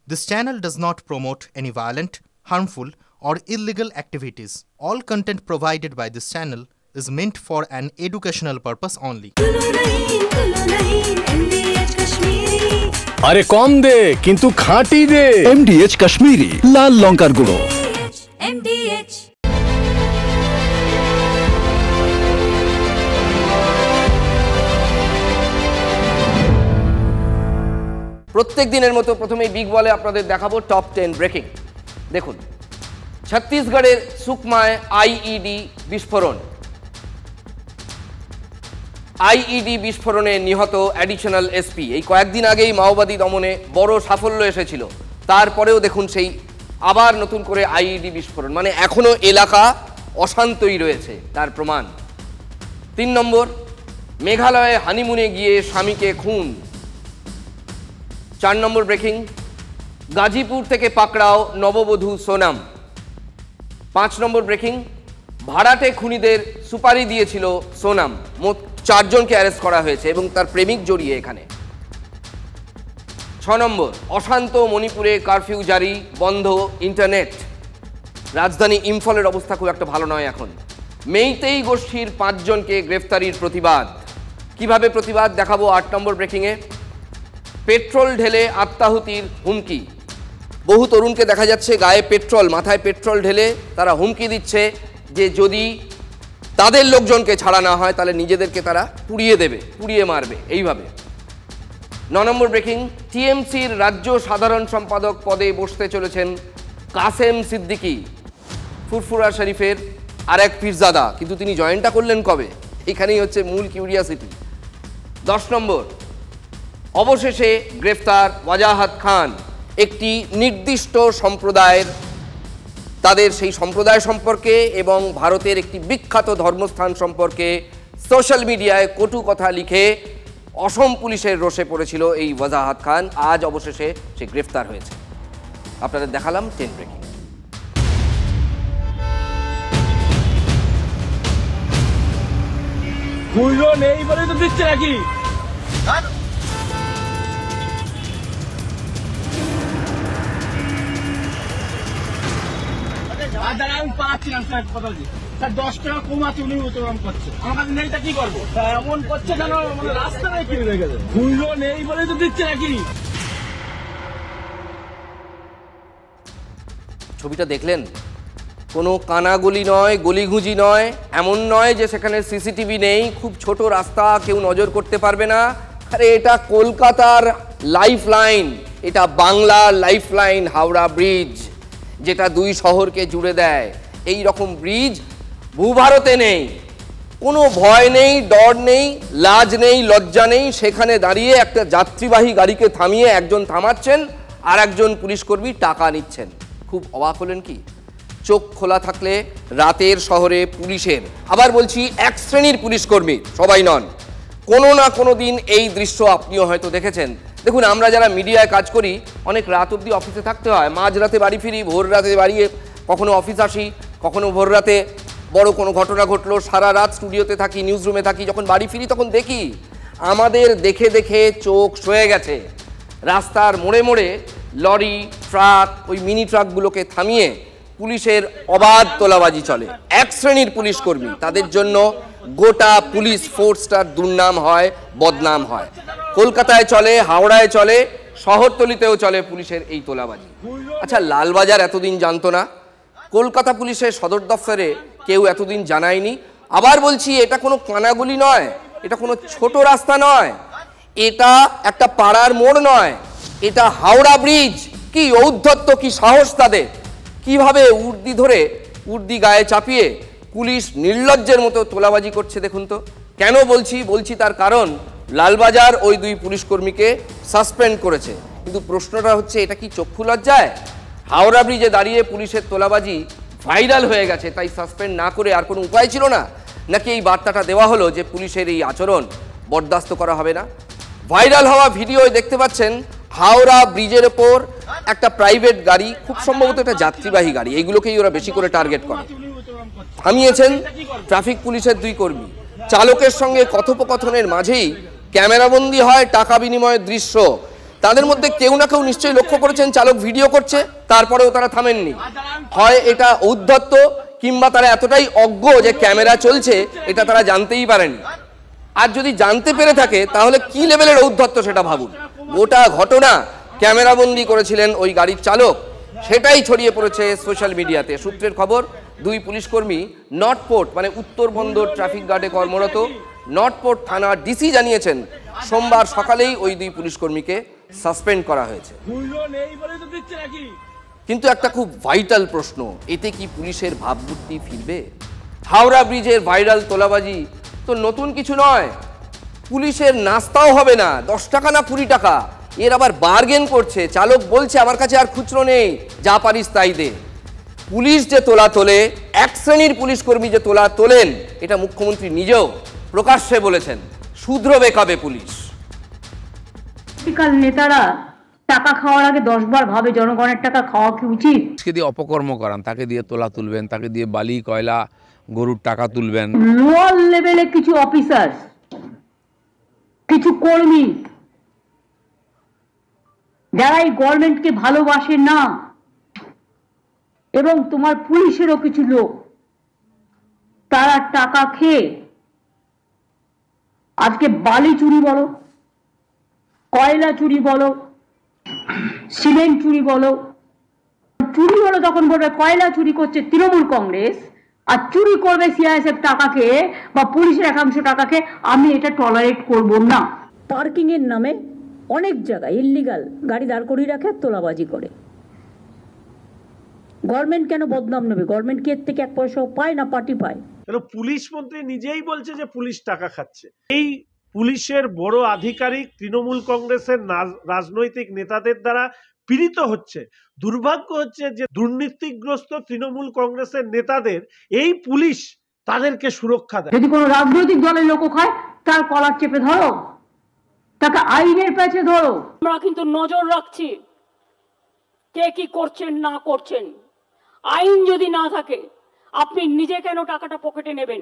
This channel does not promote any violent, harmful, or illegal activities. All content provided by this channel is meant for an educational purpose only. আরে কম দে কিন্তু খাঁটি দে। MDH Kashmiri লাল লঙ্কার গুঁড়ো। MDH প্রত্যেক দিনের মতো প্রথমেই বিগ বলে আপনাদের দেখাবো টপ 10 ব্রেকিং। দেখুন, ছত্তিশগড়ের সুকমায় আইইডি বিস্ফোরণ। আইইডি বিস্ফোরণে নিহত অ্যাডিশনাল এসপি। এই কয়েকদিন আগেই মাওবাদী দমনে বড় সাফল্য এসেছিল, তারপরেও দেখুন সেই আবার নতুন করে আইইডি বিস্ফোরণ, মানে এখনো এলাকা অশান্তই রয়েছে, তার প্রমাণ। 3 নম্বর, মেঘালয়ে হানিমুনে গিয়ে স্বামীকে খুন। 4 নম্বর ব্রেকিং, গাজীপুর থেকে পাকড়াও নববধূ সোনাম। 5 নম্বর ব্রেকিং, ভাড়াটে খুনিদের সুপারি দিয়েছিল সোনাম। মোট 4 জনকে অ্যারেস্ট করা হয়েছে এবং তার প্রেমিক জড়িয়ে এখানে। 6 নম্বর, অশান্ত মণিপুরে কারফিউ জারি, বন্ধ ইন্টারনেট। রাজধানী ইম্ফলের অবস্থা খুব একটা ভালো নয় এখন। মেইতেই গোষ্ঠীর 5 জনকে গ্রেফতারির প্রতিবাদ। কিভাবে প্রতিবাদ দেখাবো 8 নম্বর ব্রেকিংয়ে। পেট্রোল ঢেলে আত্মাহুতির হুমকি। বহু তরুণকে দেখা যাচ্ছে গায়ে পেট্রোল, মাথায় পেট্রোল ঢেলে তারা হুমকি দিচ্ছে যে যদি তাদের লোকজনকে ছাড়া না হয় তাহলে নিজেদেরকে তারা পুড়িয়ে দেবে, পুড়িয়ে মারবে এইভাবে। 9 নম্বর ব্রেকিং, টিএমসির রাজ্য সাধারণ সম্পাদক পদে বসতে চলেছেন কাসেম সিদ্দিকী, ফুরফুরা শরীফের আরেক পীরজাদা। কিন্তু তিনি জয়েনটা করলেন কবে? এখানেই হচ্ছে মূল কিউরিয়াসিটি। 10 নম্বর, অবশেষে গ্রেফতার ওয়াজাহাত খান। একটি নির্দিষ্ট সম্প্রদায়ের, তাদের সেই সম্প্রদায় সম্পর্কে এবং ভারতের একটি বিখ্যাত ধর্মস্থান সম্পর্কে সোশ্যাল মিডিয়ায় কটু কথা লিখে অসম পুলিশের রোষে পড়েছিল এই ওয়াজাহাত খান। আজ অবশেষে সে গ্রেফতার হয়েছে। আপনাদের দেখালাম 10 ব্রেকিং। খুঁজো নেই বলে তো দিচ্ছে নাকি? আমি পাচ্ছিলাম স্যার, কথা বলছি স্যার, 10 টাকা কমাচ্ছে উনি উত্তোলন করছে, আমার কাছে নেই, তা কি করবো? এমন করছে কেন? মানে রাস্তা নেই, কিনে রেখে দেবে। খুঁজো নেই বলে তো দিচ্ছে নাকি? ছবিটা দেখলেন? কোনো কানাগলি নয়, গলিঘুঁজি নয়, এমন নয় যে সেখানে সিসিটিভি নেই, খুব ছোট রাস্তা, কেউ নজর করতে পারবে না। আরে এটা কলকাতার লাইফ লাইন, এটা বাংলার লাইফ লাইন, হাওড়া ব্রিজ, যেটা 2 শহরকে জুড়ে দেয়। এই রকম ব্রিজ ভূভারতে নেই। কোনো ভয় নেই, ডর নেই, লাজ নেই, লজ্জা নেই। সেখানে দাঁড়িয়ে একটা যাত্রীবাহী গাড়িকে থামিয়ে একজন থামাচ্ছেন আর একজন পুলিশকর্মী টাকা নিচ্ছেন। খুব অবাক হলেন কি? চোখ খোলা থাকলে রাতের শহরে পুলিশের, আবার বলছি এক শ্রেণীর পুলিশকর্মী, সবাই নন, কোনো না কোনো দিন এই দৃশ্য আপনিও হয়তো দেখেছেন। দেখুন, আমরা যারা মিডিয়ায় কাজ করি অনেক রাত অবধি অফিসে থাকতে হয়, মাঝরাতে বাড়ি ফিরি, ভোর রাতে বাড়ি, কখনো অফিস আসি, কখনো ভোর রাতে বড় কোনো ঘটনা ঘটলো, সারা রাত স্টুডিওতে থাকি, নিউজ রুমে থাকি। যখন বাড়ি ফিরি তখন দেখি আমাদের দেখে দেখে চোখ সয়ে গেছে। রাস্তার মোড়ে মোড়ে লরি, ট্রাক, ওই মিনি ট্রাকগুলোকে থামিয়ে পুলিশের অবাধ তোলাবাজি চলে। এক শ্রেণীর পুলিশ কর্মী, তাদের জন্য গোটা পুলিশ ফোর্সটার দুর্নাম হয়, বদনাম হয়। কলকাতায় চলে, হাওড়ায় চলে, শহরতলিতেও চলে পুলিশের এই তোলাবাজি। আচ্ছা, লালবাজার এতদিন জানতো না? কলকাতা পুলিশের সদর দফতরে কেউ এতদিন জানায়নি? আবার বলছি, এটা কোনো কানাগুলি নয়, এটা কোনো ছোট রাস্তা নয়, এটা একটা পাড়ার মোড় নয়, এটা হাওড়া ব্রিজ। কি ঔদ্ধত্য, কি সাহস তাদের! কিভাবে উর্দি ধরে, উর্দি গায়ে চাপিয়ে পুলিশ নির্লজ্জের মতো তোলাবাজি করছে দেখুন তো। কেন বলছি তার কারণ, লালবাজার ওই 2 পুলিশকর্মীকে সাসপেন্ড করেছে। কিন্তু প্রশ্নটা হচ্ছে, এটা কি চক্ষু লজ্জায়? হাওড়া ব্রিজে দাঁড়িয়ে পুলিশের তোলাবাজি ভাইরাল হয়ে গেছে, তাই সাসপেন্ড না করে আর কোনো উপায় ছিল না? নাকি এই বার্তাটা দেওয়া হলো যে পুলিশের এই আচরণ বরদাস্ত করা হবে না? ভাইরাল হওয়া ভিডিওয় দেখতে পাচ্ছেন হাওড়া ব্রিজের ওপর একটা প্রাইভেট গাড়ি, খুব সম্ভবত একটা যাত্রীবাহী গাড়ি, এইগুলোকেই ওরা বেশি করে টার্গেট করে, থামিয়েছেন ট্রাফিক পুলিশের 2 কর্মী। চালকের সঙ্গে কথোপকথনের মাঝেই ক্যামেরাবন্দি হয় টাকা বিনিময়ের দৃশ্য। তাদের মধ্যে কেউ না কেউ নিশ্চয়ই লক্ষ্য করেছেন চালক ভিডিও করছে, তারপরেও তারা থামেননি। হয় এটা ঔদ্ধত্য, কিংবা তারা এতটাই অজ্ঞ যে ক্যামেরা চলছে এটা তারা জানতেই পারেনি। আর যদি জানতে পেরে থাকে তাহলে কি লেভেলের ঔদ্ধত্য সেটা ভাবুন। গোটা ঘটনা ক্যামেরাবন্দি করেছিলেন ওই গাড়ির চালক, সেটাই ছড়িয়ে পড়েছে সোশ্যাল মিডিয়াতে। সূত্রের খবর, 2 পুলিশকর্মী নর্থপোর্ট মানে উত্তর বন্দর ট্রাফিক গার্ডে কর্মরত নর্থপোর্ট থানার ডিসি জানিয়েছেন সোমবার সকালেই ওই 2 পুলিশকর্মীকে সাসপেন্ড করা হয়েছে। কিন্তু একটা খুব ভাইটাল প্রশ্ন, এতে কি পুলিশের ভাবমূর্তি ফিরবে? হাওড়া ব্রিজের ভাইরাল তোলাবাজি তো নতুন কিছু নয়। পুলিশের নাস্তাও হবে না, 10 টাকা না 20 টাকা। এর আবার বার্গেন করছে। চালক বলছে আমার কাছে আর খুচরো নেই, যা পারিস তাই দে। পুলিশ যে তোলা তোলে, এক শ্রেণীর পুলিশকর্মী যে তোলা তোলেন, এটা মুখ্যমন্ত্রী নিজেও প্রকাশ্যে বলেছেন। শুধরবে কবে পুলিশ? নেতারা টাকা খাওয়ার আগে 10 বার ভাবে জনগণের টাকা খাওয়া কি উচিত? তাকে দিয়ে অপকর্ম করান, তাকে দিয়ে তোলা তুলবেন, তাকে দিয়ে বালি কয়লা গরুর টাকা তুলবেন। লোয়ার লেভেলে কিছু অফিসার, কিছু কর্মী যারা এই গভর্নমেন্টকে ভালোবাসে না, এবং তোমার পুলিশেরও কিছু লোক, তারা টাকা খেয়ে আজকে বালি চুরি বলো, কয়লা চুরি বলো, সিমেন্ট চুরি বলো, চুরি হলো তখন বলবে কয়লা চুরি করছে তৃণমূল কংগ্রেস, আর চুরি করবে সিআইএসএফ টাকা খেয়ে বা পুলিশের একাংশ টাকা খেয়ে। আমি এটা টলারেট করব না। পার্কিং এর নামে অনেক জায়গায় ইল্লিগাল গাড়ি দাঁড় করিয়ে রাখে, তোলাবাজি করে। গভর্নমেন্ট কেন বদনাম নেবে? গভর্নমেন্ট কি এর থেকে 1 পয়সাও পায় না, পার্টি পায়? পুলিশ মন্ত্রী নিজেই বলছে যে পুলিশ টাকা খাচ্ছে। এই পুলিশের বড় আধিকারিক তৃণমূল কংগ্রেসের রাজনৈতিক নেতাদের দ্বারা পীড়িত হচ্ছে। দুর্ভাগ্য হচ্ছে যে দুর্নীতিগ্রস্ত তৃণমূল কংগ্রেসের নেতাদের এই পুলিশ তাদেরকে সুরক্ষা দেয়। যদি কোনো রাজনৈতিক দলের লোক হয়, তার কলার চেপে ধরো, তাকে আইনের পেছে ধরো। আমরা কিন্তু নজর রাখছি কে কি করছেন না করছেন। আইন যদি না থাকে, আপনি নিজে কেন টাকাটা পকেটে নেবেন?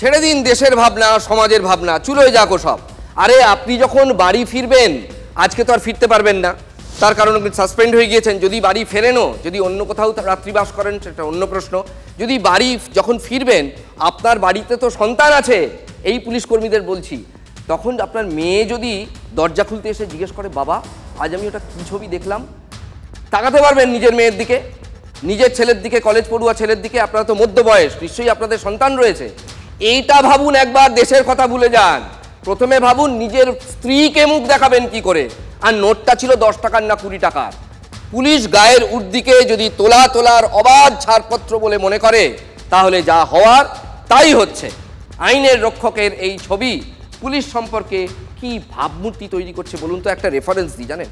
ছেড়ে দিন দেশের ভাবনা, সমাজের ভাবনা, চুলোয় যাকো সব। আরে আপনি যখন বাড়ি ফিরবেন, আজকে তো আর ফিরতে পারবেন না, তার কারণ আপনি সাসপেন্ড হয়ে গিয়েছেন। যদি বাড়ি ফেরেনও, যদি অন্য কোথাও রাত্রিবাস করেন সেটা অন্য প্রশ্ন। যদি বাড়ি যখন ফিরবেন, আপনার বাড়িতে তো সন্তান আছে, এই পুলিশ কর্মীদের বলছি, তখন আপনার মেয়ে যদি দরজা খুলতে এসে জিজ্ঞেস করে বাবা আজ আমি ওটা কী ছবি দেখলাম, তাকাতে পারবেন নিজের মেয়ের দিকে, নিজের ছেলের দিকে, কলেজ পড়ুয়া ছেলের দিকে? আপনারা তো মধ্য বয়স, নিশ্চয়ই আপনাদের সন্তান রয়েছে। এইটা ভাবুন, একবার দেশের কথা ভুলে যান। প্রথমে ভাবুন নিজের স্ত্রীকে মুখ দেখাবেন কি করে। আর নোটটা ছিল 10 টাকার না 20 টাকার। পুলিশ গায়ের উর্দিকে যদি তোলার অবাধ ছাড়পত্র বলে মনে করে, তাহলে যা হওয়ার তাই হচ্ছে। আইনের রক্ষকের এই ছবি পুলিশ সম্পর্কে কি ভাবমূর্তি তৈরি করছে বলুন তো। একটা রেফারেন্স দিই, জানেন,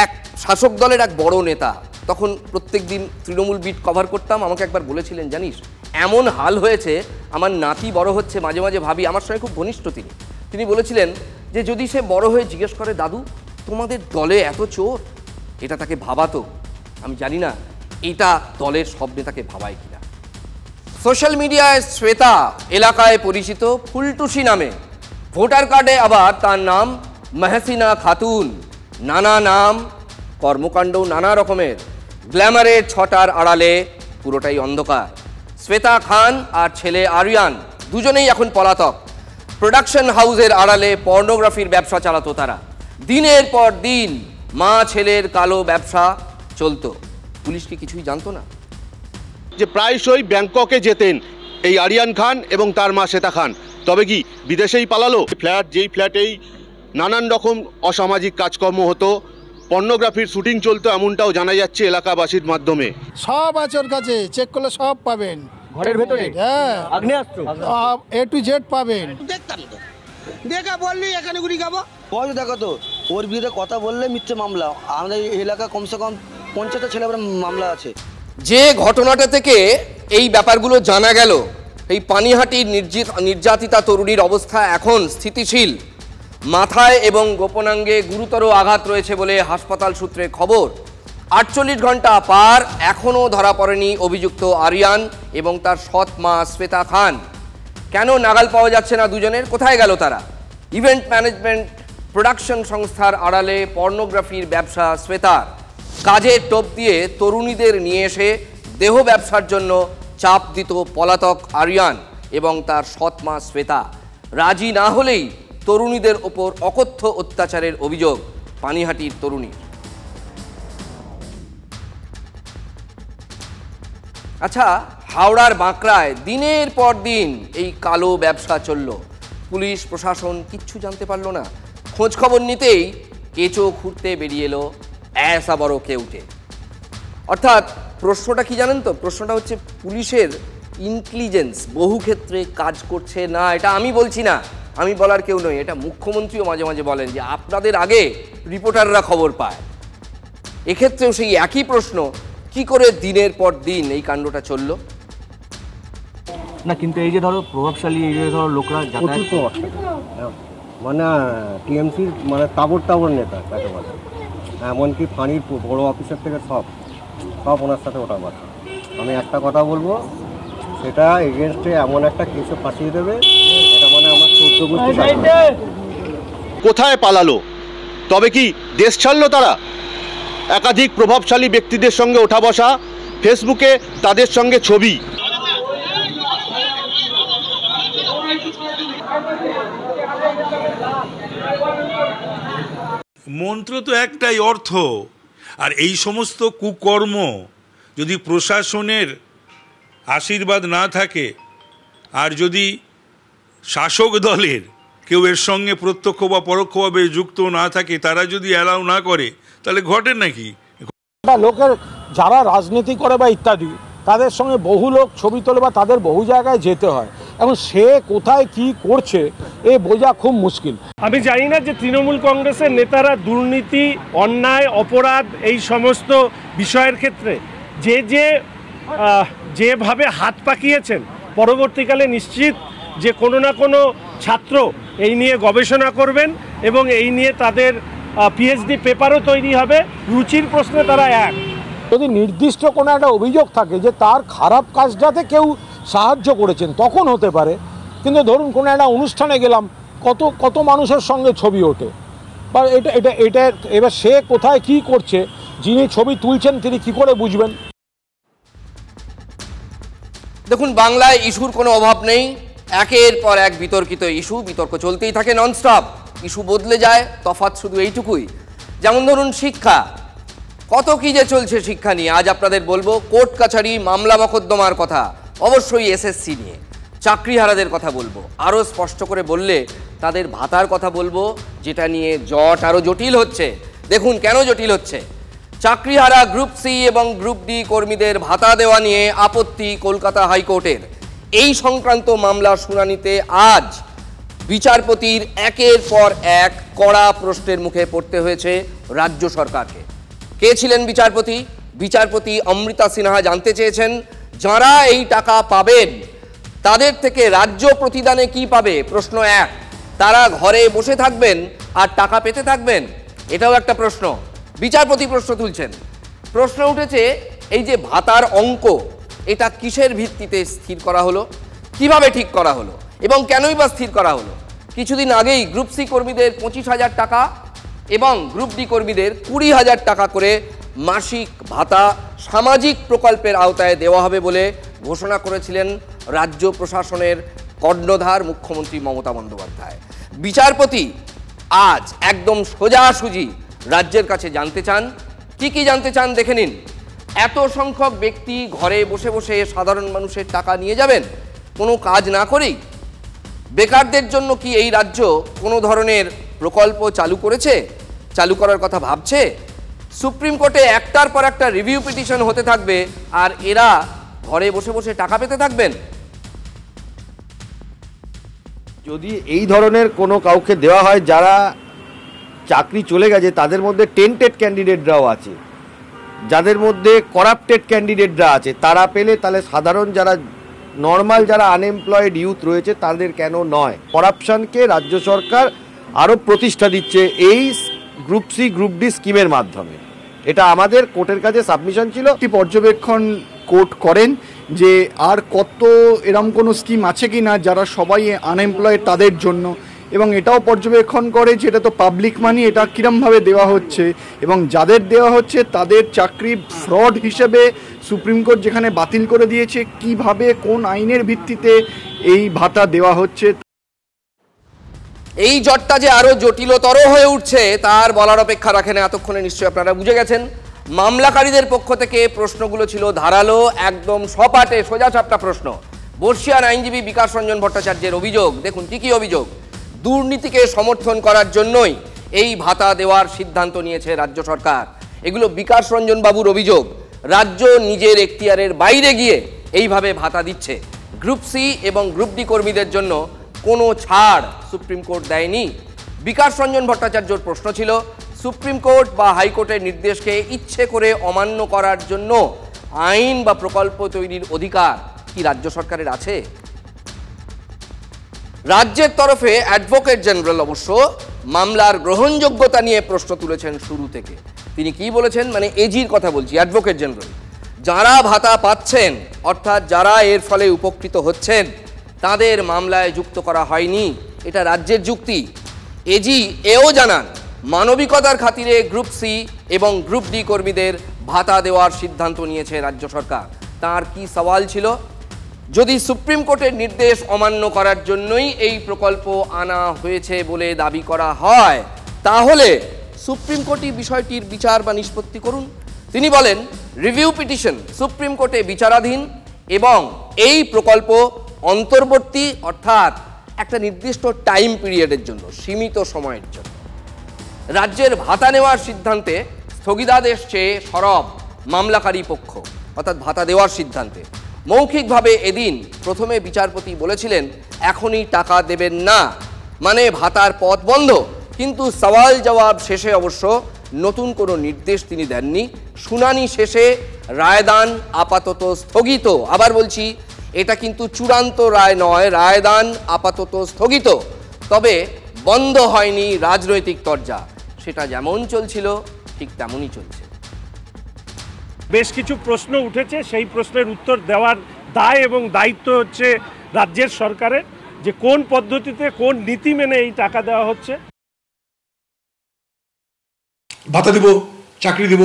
এক শাসক দলের এক বড় নেতা, তখন প্রত্যেক দিন তৃণমূল বিট কভার করতাম, আমাকে একবার বলেছিলেন জানিস এমন হাল হয়েছে, আমার নাতি বড় হচ্ছে, মাঝে মাঝে ভাবি, আমার সঙ্গে খুব ঘনিষ্ঠ তিনি বলেছিলেন যে যদি সে বড় হয়ে জিজ্ঞেস করে দাদু তোমাদের দলে এত চোর, এটা তাকে ভাবাতো। আমি জানি না এটা দলের সব নেতাকে ভাবায় কিনা। সোশ্যাল মিডিয়ায় শ্বেতা এলাকায় পরিচিত ফুলটুসি নামে, ভোটার কার্ডে আবার তার নাম মেহসিনা খাতুন। নানা নাম, কর্মকাণ্ড নানা রকমের, গ্ল্যামারের ছটার আড়ালে পুরোটাই অন্ধকার। শ্বেতা খান আর ছেলে আরিয়ান দুজনেই এখন পলাতক। প্রোডাকশন হাউসের আড়ালে পর্নোগ্রাফির ব্যবসা চালাতো তারা। দিনের পর দিন মা ছেলের কালো ব্যবসা চলতো। পুলিশ কি কিছুই জানতো না? যে প্রায়শই ব্যাংককে যেতেন এই আরিয়ান খান এবং তার মা শ্বেতা খান, তবে কি বিদেশেই পালালো? যেই ফ্ল্যাটেই নানান রকম অসামাজিক কাজকর্ম হতো, পর্নোগ্রাফির শুটিং চলতো, এমনটাও জানা যাচ্ছে এলাকাবাসীর মাধ্যমে। সব আছে ওর কাছে, চেক করলে সব পাবেন ঘরের ভেতরে। হ্যাঁ, আগ্নেয়াস্ত্র A to Z পাবেন। দেখতাম তো, দেখা বললি এখানে ঘুরি যাবো। বয়স দেখো তো, ওর বিরুদ্ধে কথা বললে মিথ্যে মামলা। আমাদের এলাকা কমসে কম 50টা ছেলে মামলা আছে। যে ঘটনাটা থেকে এই ব্যাপারগুলো জানা গেল, এই পানিহাটির নির্যাতিতা তরুণীর অবস্থা এখন স্থিতিশীল। মাথায় এবং গোপনাঙ্গে গুরুতর আঘাত রয়েছে বলে হাসপাতাল সূত্রে খবর। 48 ঘন্টা পার, এখনও ধরা পড়েনি অভিযুক্ত আরিয়ান এবং তার সৎ মা শ্বেতা খান। কেন নাগাল পাওয়া যাচ্ছে না দুজনের? কোথায় গেল তারা? ইভেন্ট ম্যানেজমেন্ট প্রোডাকশন সংস্থার আড়ালে পর্নোগ্রাফির ব্যবসা শ্বেতার। কাজের টোপ দিয়ে তরুণীদের নিয়ে এসে দেহ ব্যবসার জন্য চাপ দিত পলাতক আরিয়ান এবং তার সৎ মা শ্বেতা। রাজি না হলেই তরুণীদের ওপর অকথ্য অত্যাচারের অভিযোগ পানিহাটির তরুণী। আচ্ছা, হাওড়ার বাঁকড়ায় দিনের পর দিন এই কালো ব্যবসা চলল, পুলিশ প্রশাসন কিচ্ছু জানতে পারলো না। খোঁজ খবর নিতেই কেঁচো খুঁড়তে বেরিয়ে এলো এসা বড় কেউটে। অর্থাৎ প্রশ্নটা কি জানেন তো? প্রশ্নটা হচ্ছে পুলিশের ইন্টেলিজেন্স বহু ক্ষেত্রে কাজ করছে না। এটা আমি বলছি না, আমি বলার কেউ নই, এটা মুখ্যমন্ত্রীও মাঝে মাঝে বলেন যে আপনাদের আগে রিপোর্টাররা খবর পায়। এক্ষেত্রেও সেই একই প্রশ্ন, কি করে দিনের পর দিন এই কাণ্ডটা চলল না? কিন্তু এই যে ধরো প্রভাবশালী এই যে ধরো লোকরা মানে টিএমসির মানে তাবর নেতা তাকে বলে, এমনকি ফাঁড়ির বড় অফিসার থেকে সব ওনার সাথে ওটা কথা। আমি একটা কথা বলবো, সেটা এগেনস্টে এমন একটা কেসে ফাঁসিয়ে দেবে, এটা মানে আমার কোথায় পালালো? তবে কি দেশ ছাড়লো তারা? একাধিক প্রভাবশালী ব্যক্তিদের সঙ্গে ওঠা বসা, ফেসবুকে তাদের সঙ্গে ছবি। মন্ত্র তো একটাই, অর্থ। আর এই সমস্ত কুকর্ম যদি প্রশাসনের আশীর্বাদ না থাকে, আর যদি শাসক দলের কেউ এর সঙ্গে প্রত্যক্ষ বা পরোক্ষভাবে যুক্ত না থাকে, তারা যদি অ্যালাউ না করে, তাহলে ঘটে নাকি? লোকের যারা রাজনীতি করে বা ইত্যাদি, তাদের সঙ্গে বহু লোক ছবি তোলে বা তাদের বহু জায়গায় যেতে হয়, এবং সে কোথায় কি করছে এ বোঝা খুব মুশকিল। আমি জানি না যে তৃণমূল কংগ্রেসের নেতারা দুর্নীতি, অন্যায়, অপরাধ এই সমস্ত বিষয়ের ক্ষেত্রে যেভাবে হাত পাকিয়েছেন, পরবর্তীকালে নিশ্চিত যে কোনো না কোনো ছাত্র এই নিয়ে গবেষণা করবেন এবং এই নিয়ে তাদের পিএইচডি পেপারও তৈরি হবে। রুচির প্রশ্নে তারা এক। যদি নির্দিষ্ট কোনো একটা অভিযোগ থাকে যে তার খারাপ কাজটাতে কেউ সাহায্য করেছেন, তখন হতে পারে। কিন্তু ধরুন কোনো একটা অনুষ্ঠানে গেলাম, কত মানুষের সঙ্গে ছবি ওঠে, বা এটা এবার সে কোথায় কি করছে, যিনি ছবি তুলছেন তিনি কি করে বুঝবেন? দেখুন, বাংলায় ইস্যুর কোনো অভাব নেই। একের পর এক বিতর্কিত ইস্যু, বিতর্ক চলতেই থাকে ননস্টপ। ইস্যু বদলে যায়, তফাৎ শুধু এইটুকুই। যেমন ধরুন শিক্ষা, কত কি যে চলছে শিক্ষা নিয়ে। আজ আপনাদের বলবো কোর্ট কাছারি, মামলা মকদ্দমার কথা, অবশ্যই এসএসসি নিয়ে, চাকরিহারাদের কথা বলবো, আরও স্পষ্ট করে বললে তাদের ভাতার কথা বলবো, যেটা নিয়ে জট আরও জটিল হচ্ছে। দেখুন কেন জটিল হচ্ছে। চাকরিহারা গ্রুপ সি এবং গ্রুপ ডি কর্মীদের ভাতা দেওয়া নিয়ে আপত্তি কলকাতা হাইকোর্টের। এই সংক্রান্ত মামলা শুনানিতে আজ বিচারপতির একের পর এক কড়া প্রশ্নের মুখে পড়তে হয়েছে রাজ্য সরকারকে। কে ছিলেন বিচারপতি? বিচারপতি অমৃতা সিনহা জানতে চেয়েছেন যারা এই টাকা পাবেন তাদের থেকে রাজ্য প্রতিদানে কি পাবে। প্রশ্ন এক, তারা ঘরে বসে থাকবেন আর টাকা পেতে থাকবেন? এটাও একটা প্রশ্ন। বিচারপতি প্রশ্ন তুলছেন। প্রশ্ন উঠেছে এই যে ভাতার অঙ্ক, এটা কিসের ভিত্তিতে স্থির করা হলো, কিভাবে ঠিক করা হলো এবং কেনই বা স্থির করা হলো? কিছুদিন আগেই গ্রুপ সি কর্মীদের 25,000 টাকা এবং গ্রুপ ডি কর্মীদের 20,000 টাকা করে মাসিক ভাতা সামাজিক প্রকল্পের আওতায় দেওয়া হবে বলে ঘোষণা করেছিলেন রাজ্য প্রশাসনের কর্ণধার মুখ্যমন্ত্রী মমতা বন্দ্যোপাধ্যায়। বিচারপতি আজ একদম সোজাসুজি রাজ্যের কাছে জানতে চান। কি জানতে চান দেখে নিন। এত সংখ্যক ব্যক্তি ঘরে বসে বসে সাধারণ মানুষের টাকা নিয়ে যাবেন কোনো কাজ না করেই? বেকারদের জন্য কি এই রাজ্য কোনো ধরনের প্রকল্প চালু করেছে, চালু করার কথা ভাবছে? সুপ্রিম কোর্টে একটার পর একটা রিভিউ পিটিশন হতে থাকবে আর এরা ঘরে বসে বসে টাকা পেতে থাকবেন? যদি এই ধরনের কোনো কাউকে দেওয়া হয় যারা চাকরি চলে গেছে, তাদের মধ্যে টেন্টেড ক্যান্ডিডেটরাও আছে, যাদের মধ্যে করাপ্টেড ক্যান্ডিডেটরা আছে, তারা পেলে তাহলে সাধারণ যারা নর্মাল যারা আনএমপ্লয়েড ইউথ রয়েছে তাদের কেন নয়? করাপশনকে রাজ্য সরকার আরও প্রতিষ্ঠা দিচ্ছে এই গ্রুপ সি গ্রুপ ডি স্কিমের মাধ্যমে। এটা আমাদের কোর্টের কাছে সাবমিশন ছিল। একটি পর্যবেক্ষণ কোর্ট করেন যে আর কত এরম কোনো স্কিম আছে কি না যারা সবাই আনএমপ্লয়েড তাদের জন্য, এবং এটাও পর্যবেক্ষণ করে যে এটা তো পাবলিক মানি, এটা কীরমভাবে দেওয়া হচ্ছে এবং যাদের দেওয়া হচ্ছে তাদের চাকরি ফ্রড হিসেবে সুপ্রিম কোর্ট যেখানে বাতিল করে দিয়েছে, কিভাবে কোন আইনের ভিত্তিতে এই ভাতা দেওয়া হচ্ছে। এই জটটা যে আরো জটিলতর হয়ে উঠছে তার বলার অপেক্ষা রাখে না। এতক্ষণে নিশ্চয়ই আপনারা বুঝে গেছেন মামলাকারীদের পক্ষ থেকে প্রশ্নগুলো ছিল ধারালো, একদম সপাটে সোজাসাপটা প্রশ্ন। বর্ষিয়ান আইনজীবী বিকাশ রঞ্জন ভট্টাচার্যের অভিযোগ, দেখুন কি কি অভিযোগ। দুর্নীতিকে সমর্থন করার জন্যই এই ভাতা দেওয়ার সিদ্ধান্ত নিয়েছে রাজ্য সরকার। এগুলো বিকাশ রঞ্জন বাবুর অভিযোগ। রাজ্য নিজের এখতিয়ারের বাইরে গিয়ে এইভাবে ভাতা দিচ্ছে। গ্রুপ সি এবং গ্রুপ ডি কর্মীদের জন্য কোনো ছাড় সুপ্রিম কোর্ট দেয়নি। বিকাশ রঞ্জন ভট্টাচার্যর প্রশ্ন ছিল, সুপ্রিম কোর্ট বা হাইকোর্টের নির্দেশকে ইচ্ছে করে অমান্য করার জন্য আইন বা প্রকল্প তৈরির অধিকার কি রাজ্য সরকারের আছে? রাজ্যের তরফে অ্যাডভোকেট জেনারেল অবশ্য মামলার গ্রহণযোগ্যতা নিয়ে প্রশ্ন তুলেছেন শুরু থেকে। তিনি কি বলেছেন, মানে এজির কথা বলছি, অ্যাডভোকেট জেনারেল, যারা ভাতা পাচ্ছেন অর্থাৎ যারা এর ফলে উপকৃত হচ্ছেন তাদের মামলায় যুক্ত করা হয়নি, এটা রাজ্যের যুক্তি। এজি এও জানান মানবিকতার খাতিরে গ্রুপ সি এবং গ্রুপ ডি কর্মীদের ভাতা দেওয়ার সিদ্ধান্ত নিয়েছে রাজ্য সরকার। তার কি সওয়াল ছিল, যদি সুপ্রিম কোর্টের নির্দেশ অমান্য করার জন্যই এই প্রকল্প আনা হয়েছে বলে দাবি করা হয় তাহলে সুপ্রিম কোর্টই বিষয়টির বিচার বা নিষ্পত্তি করুন। তিনি বলেন, রিভিউ পিটিশন সুপ্রিম কোর্টে বিচারাধীন এবং এই প্রকল্প অন্তর্বর্তী অর্থাৎ একটা নির্দিষ্ট টাইম পিরিয়ডের জন্য, সীমিত সময়ের জন্য। রাজ্যের ভাতা নেওয়ার সিদ্ধান্তে স্থগিতাদেশ চেয়ে সরব মামলাকারী পক্ষ অর্থাৎ ভাতা দেওয়ার সিদ্ধান্তে। মৌখিকভাবে এদিন প্রথমে বিচারপতি বলেছিলেন এখনই টাকা দেবেন না, মানে ভাতার পথ বন্ধ। কিন্তু সওয়াল জবাব শেষে অবশ্য নতুন কোনো নির্দেশ তিনি দেননি। শুনানি শেষে রায়দান আপাতত স্থগিত। আবার বলছি, এটা কিন্তু চূড়ান্ত রায় নয়, রায়দান আপাতত স্থগিত। তবে বন্ধ হয়নি রাজনৈতিক তরজা, সেটা যেমন চলছিল ঠিক তেমনই চলছে। বেশ কিছু প্রশ্ন উঠেছে, সেই প্রশ্নের উত্তর দেওয়ার দায় এবং দায়িত্ব হচ্ছে রাজ্যের সরকারের, যে কোন পদ্ধতিতে কোন নীতি মেনে এই টাকা দেওয়া হচ্ছে। ভাতা দেব, চাকরি দেব,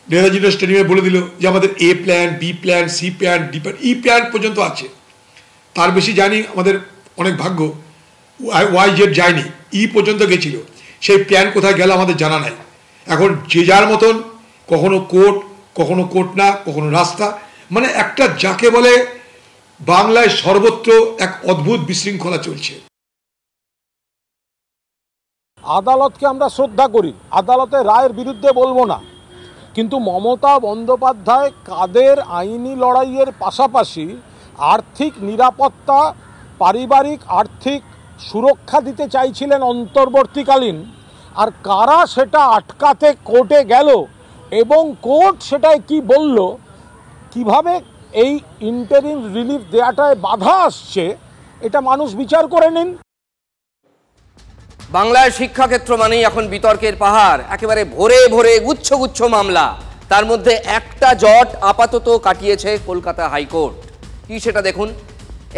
নেতাজি স্টেডিয়ামে বলে দিল যে আমাদের A plan, B plan, C plan, D plan, E plan পর্যন্ত আছে। তার বেশি জানি আমাদের অনেক ভাগ্য, ওয়াই জেড যায়নি, ই পর্যন্ত গেছিল। সেই প্ল্যান কোথায় গেল আমাদের জানা নাই। এখন যে যার মতন, কখনো কোর্ট না, কখনো রাস্তা, মানে একটা যাকে বলে বাংলায় সর্বত্র এক অদ্ভুত বিশৃঙ্খলা চলছে। আদালতকে আমরা শ্রদ্ধা করি, আদালতের রায়ের বিরুদ্ধে বলবো না, কিন্তু মমতা বন্দ্যোপাধ্যায় কাদের আইনি লড়াইয়ের পাশাপাশি আর্থিক নিরাপত্তা, পারিবারিক আর্থিক সুরক্ষা দিতে চাইছিলেন অন্তর্বর্তীকালীন, আর কারা সেটা আটকাতে কোর্টে গেল এবং কোর্ট সেটায় কি বলল, কিভাবে এই ইন্টারিম রিলিফ দেওয়াটায় বাধা আসছে, এটা মানুষ বিচার করে নিন। বাংলায় শিক্ষাক্ষেত্র মানেই এখন বিতর্কের পাহাড়, একেবারে ভরে ভরে গুচ্ছ গুচ্ছ মামলা। তার মধ্যে একটা জট আপাতত কাটিয়েছে কলকাতা হাইকোর্ট। কি সেটা দেখুন।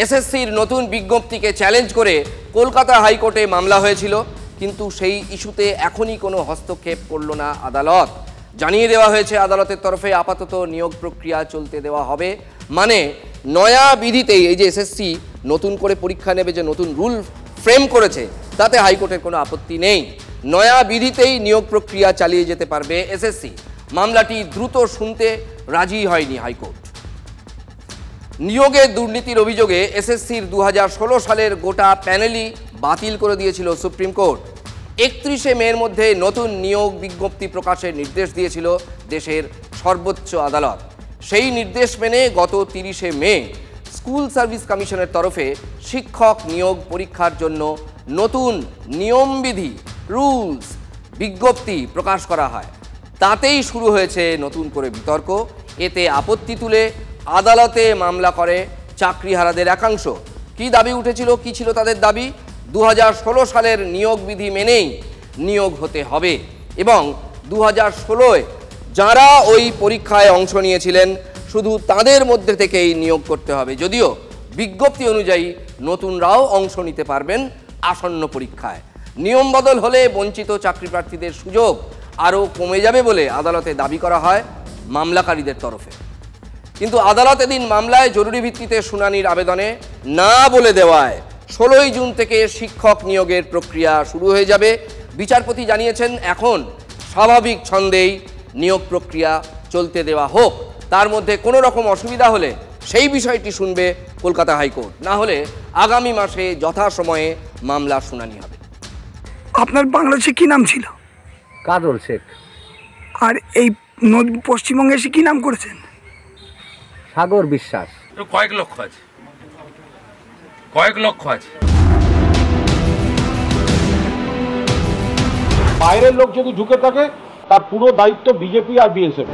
এসএসসির নতুন বিজ্ঞপ্তিকে চ্যালেঞ্জ করে কলকাতা হাইকোর্টে মামলা হয়েছিল, কিন্তু সেই ইস্যুতে এখনই কোনো হস্তক্ষেপ করল না আদালত। জানিয়ে দেওয়া হয়েছে আদালতের তরফে আপাতত নিয়োগ প্রক্রিয়া চলতে দেওয়া হবে। মানে নয়া বিধিতেই, এই যে এসএসসি নতুন করে পরীক্ষা নেবে যে নতুন রুল ফ্রেম করেছে, তাতে হাইকোর্টের কোনো আপত্তি নেই। নয়া বিধিতেই নিয়োগ প্রক্রিয়া চালিয়ে যেতে পারবে এসএসসি। মামলাটি দ্রুত শুনতে রাজি হয়নি হাইকোর্ট। নিয়োগে দুর্নীতির অভিযোগে এসএসসির 2016 সালের গোটা প্যানেলই বাতিল করে দিয়েছিল সুপ্রিম কোর্ট। 31শে মের মধ্যে নতুন নিয়োগ বিজ্ঞপ্তি প্রকাশের নির্দেশ দিয়েছিল দেশের সর্বোচ্চ আদালত। সেই নির্দেশ মেনে গত 30শে মে স্কুল সার্ভিস কমিশনের তরফে শিক্ষক নিয়োগ পরীক্ষার জন্য নতুন নিয়মবিধি, রুলস, বিজ্ঞপ্তি প্রকাশ করা হয়। তাতেই শুরু হয়েছে নতুন করে বিতর্ক। এতে আপত্তি তুলে আদালতে মামলা করে চাকরিহারাদের একাংশ। কি দাবি উঠেছিল, কি ছিল তাদের দাবি? 2016 সালের নিয়োগ বিধি মেনেই নিয়োগ হতে হবে এবং 2016-এ যারা ওই পরীক্ষায় অংশ নিয়েছিলেন শুধু তাদের মধ্যে থেকেই নিয়োগ করতে হবে। যদিও বিজ্ঞপ্তি অনুযায়ী নতুনরাও অংশ নিতে পারবেন আসন্ন পরীক্ষায়। নিয়ম বদল হলে বঞ্চিত চাকরি প্রার্থীদের সুযোগ আরও কমে যাবে বলে আদালতে দাবি করা হয় মামলাকারীদের তরফে। কিন্তু আদালত এদিন মামলায় জরুরি ভিত্তিতে শুনানির আবেদনে না বলে দেওয়ায় 16 জুন থেকে শিক্ষক নিয়োগের প্রক্রিয়া শুরু হয়ে যাবে। বিচারপতি জানিয়েছেন এখন স্বাভাবিক ছন্দেই নিয়োগ প্রক্রিয়া চলতে দেওয়া হোক, তার মধ্যে কোনো রকম অসুবিধা হলে সেই বিষয়টি শুনবে কলকাতা হাইকোর্ট, না হলে আগামী মাসে যথাসময়ে মামলার শুনানি হবে। আপনার বাংলাদেশে কি নাম ছিল? কাজল শেখ। আর এই পশ্চিমবঙ্গে এসে কি নাম করেছেন? সাগর বিশ্বাস। কয়েক লক্ষ আছে, কয়েক লক্ষ আছে। বাইরের লোক যদি ঢুকে থাকে তার পুরো দায়িত্ব বিজেপি আর বিএসএফ।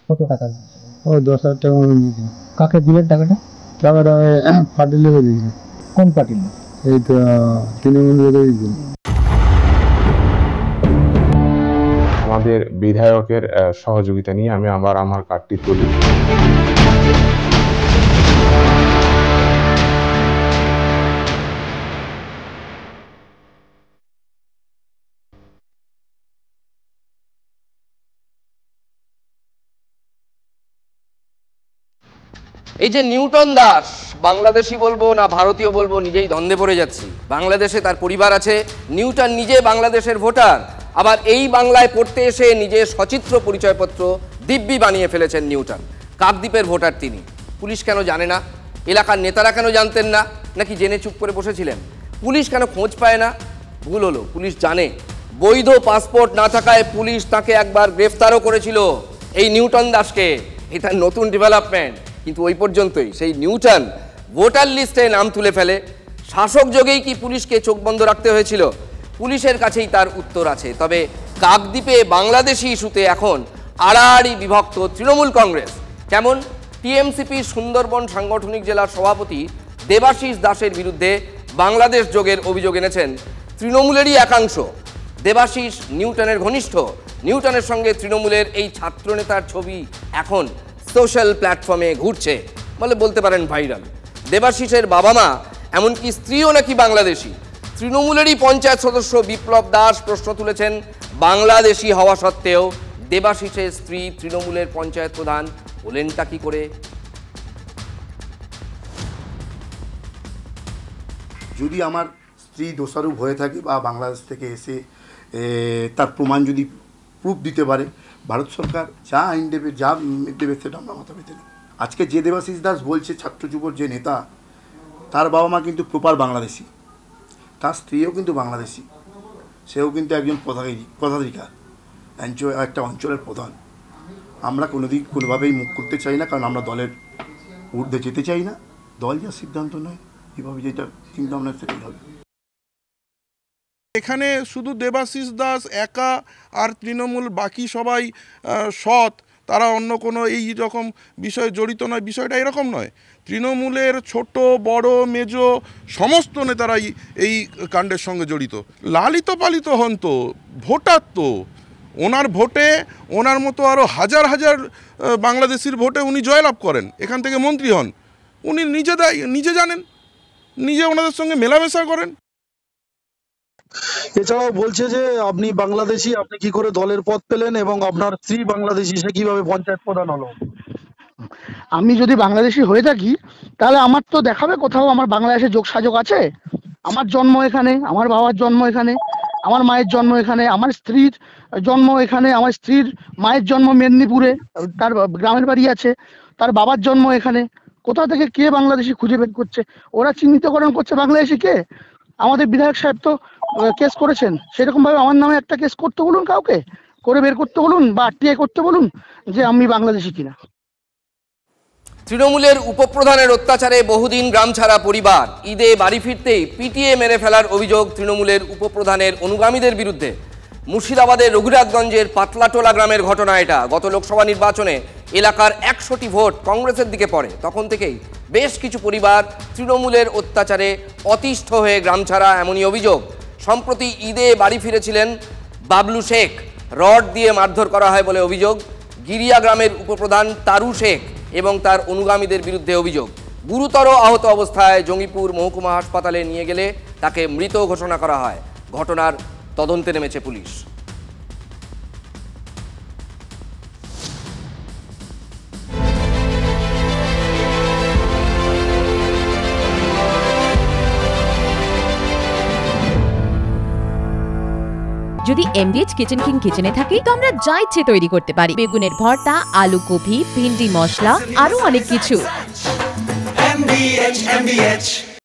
কত টাকা? ও 10,000 টাকা নিয়েছি। কাকে দিলেন টাকাটা? টাকাটা পার্টিলে দিয়েছি। কোন পার্টিলে? এই তো তৃণমূল দিয়েছি। আমাদের বিধায়কের সহযোগিতা নিয়ে আমি আমার কার্ডটি তুলি। এই যে নিউটন দাস, বাংলাদেশি বলবো না ভারতীয় বলবো নিজেই দ্বন্দ্বে পড়ে যাচ্ছি। বাংলাদেশে তার পরিবার আছে, নিউটন নিজে বাংলাদেশের ভোটার, আবার এই বাংলায় পড়তে এসে নিজের সচিত্র পরিচয়পত্র দিব্যি বানিয়ে ফেলেছেন নিউটন। কাকদ্বীপের ভোটার তিনি। পুলিশ কেন জানে না? এলাকার নেতারা কেন জানতেন না? নাকি জেনে চুপ করে বসেছিলেন? পুলিশ কেন খোঁজ পায় না? ভুল হলো, পুলিশ জানে। বৈধ পাসপোর্ট না থাকায় পুলিশ তাকে একবার গ্রেফতারও করেছিল, এই নিউটন দাসকে। এটা নতুন ডেভেলপমেন্ট। কিন্তু ওই পর্যন্তই। সেই নিউটন ভোটার লিস্টে নাম তুলে ফেলে। শাসক যোগেই কি পুলিশকে চোখ বন্ধ রাখতে হয়েছিল? পুলিশের কাছেই তার উত্তর আছে। তবে কাকদ্বীপে বাংলাদেশি ইস্যুতে এখন আড়াআড়ি বিভক্ত তৃণমূল কংগ্রেস। কেমন? টিএমসিপির সুন্দরবন সাংগঠনিক জেলার সভাপতি দেবাশিস দাসের বিরুদ্ধে বাংলাদেশ যোগের অভিযোগ এনেছেন তৃণমূলেরই একাংশ। দেবাশিস নিউটনের ঘনিষ্ঠ। নিউটনের সঙ্গে তৃণমূলের এই ছাত্রনেতার ছবি এখন সোশ্যাল প্ল্যাটফর্মে ঘুরছে, বলতে পারেন ভাইরাল। দেবাশিসের বাবা মা, এমনকি স্ত্রীও নাকি বাংলাদেশি। তৃণমূলেরই পঞ্চায়েত সদস্য বিপ্লব দাস প্রশ্ন তুলেছেন, বাংলাদেশি হওয়া সত্ত্বেও দেবাশিসের স্ত্রী তৃণমূলের পঞ্চায়েত প্রধান হলেনটা কি করে? যদি আমার স্ত্রী দোষারোপ হয়ে থাকে বা বাংলাদেশ থেকে এসে তার প্রমাণ যদি প্রুফ দিতে পারে, ভারত সরকার যা আইন দেবে, যা দেবে সেটা আমরা মাথা পেতে নেব। আজকে যে দেবাশিস দাস বলছে ছাত্র যুবর যে নেতা, তার বাবা মা কিন্তু প্রপার বাংলাদেশি, তার স্ত্রীও কিন্তু বাংলাদেশি, সেও কিন্তু একজন পদাধিকার, একটা অঞ্চলের প্রধান। আমরা কোনোভাবেই মুখ করতে চাই না, কারণ আমরা দলের ঊর্ধ্বে যেতে চাই না। দল যা সিদ্ধান্ত নেয় এভাবে যেটা চিন্তা ভাবনা সেটাই হবে। এখানে শুধু দেবাশিস দাস একা আর তৃণমূল বাকি সবাই সৎ, তারা অন্য কোনো এই রকম বিষয়ে জড়িত নয়, বিষয়টা এরকম নয়। তৃণমূলের ছোট বড় মেজ সমস্ত নেতারাই এই কাণ্ডের সঙ্গে জড়িত। লালিত পালিত হন তো, ভোটার তো, ওনার ভোটে ওনার মতো আরও হাজার হাজার বাংলাদেশির ভোটে উনি জয়লাভ করেন, এখান থেকে মন্ত্রী হন। উনি নিজে জানেন, নিজে ওনাদের সঙ্গে মেলামেশা করেন। এছাড়াও বলছে যে আপনি বাংলাদেশি, আপনি কি করে দলের পদ পেলেন এবং আপনার স্ত্রী বাংলাদেশি, সে কিভাবে পঞ্চায়েত প্রধান হলো? আমি যদি বাংলাদেশি হয়ে থাকি তাহলে আমার তো দেখাবে কোথাও আমার বাংলাদেশের যোগসাযোগ আছে। আমার জন্ম এখানে, আমার বাবার জন্ম এখানে, আমার মায়ের জন্ম এখানে, আমার স্ত্রীর জন্ম এখানে, আমার স্ত্রীর মায়ের জন্ম মেদিনীপুরে, তার গ্রামের বাড়ি আছে, তার বাবার জন্ম এখানে। কোথা থেকে কে বাংলাদেশি খুঁজে বের করছে? ওরা চিহ্নিতকরণ করছে বাংলাদেশি কে। আমাদের বিধায়ক সাহেব তো কেস করেছেন, সেরকম ভাবে আমার নামে একটা কেস করতে বলুন, কাউকে করে বের করতে বলুন, বা আরটিআই করতে বলুন যে আমি বাংলাদেশি কিনা। তৃণমূলের উপপ্রধানের অত্যাচারে বহুদিন গ্রাম ছাড়া পরিবার ঈদে বাড়ি ফিরতেই পিটিয়ে মেরে ফেলার অভিযোগ তৃণমূলের উপপ্রধানের অনুগামীদের বিরুদ্ধে। মুর্শিদাবাদের রঘুনাথগঞ্জের পাতলাটোলা গ্রামের ঘটনা এটা। গত লোকসভা নির্বাচনে এলাকার 100টি ভোট কংগ্রেসের দিকে পড়ে। তখন থেকেই বেশ কিছু পরিবার তৃণমূলের অত্যাচারে অতিষ্ঠ হয়ে গ্রাম ছাড়া, এমনই অভিযোগ। সম্প্রতি ঈদে বাড়ি ফিরেছিলেন বাবলু শেখ রড দিয়ে মারধর করা হয় বলে অভিযোগ। গিরিয়া গ্রামের উপপ্রধান তারু শেখ এবং তার অনুগামীদের বিরুদ্ধে অভিযোগ। গুরুতর আহত অবস্থায় জঙ্গিপুর মহকুমা হাসপাতালে নিয়ে গেলে তাকে মৃত ঘোষণা করা হয়। ঘটনার তদন্তে নেমেছে পুলিশ। যদি এমডিএইচ কিচেন কিং কিচেনে থাকি তো আমরা যা ইচ্ছে তৈরি করতে পারি। বেগুনের ভর্তা, আলু কপি, ভিন্ডি মশলা, আরো অনেক কিছু। MBH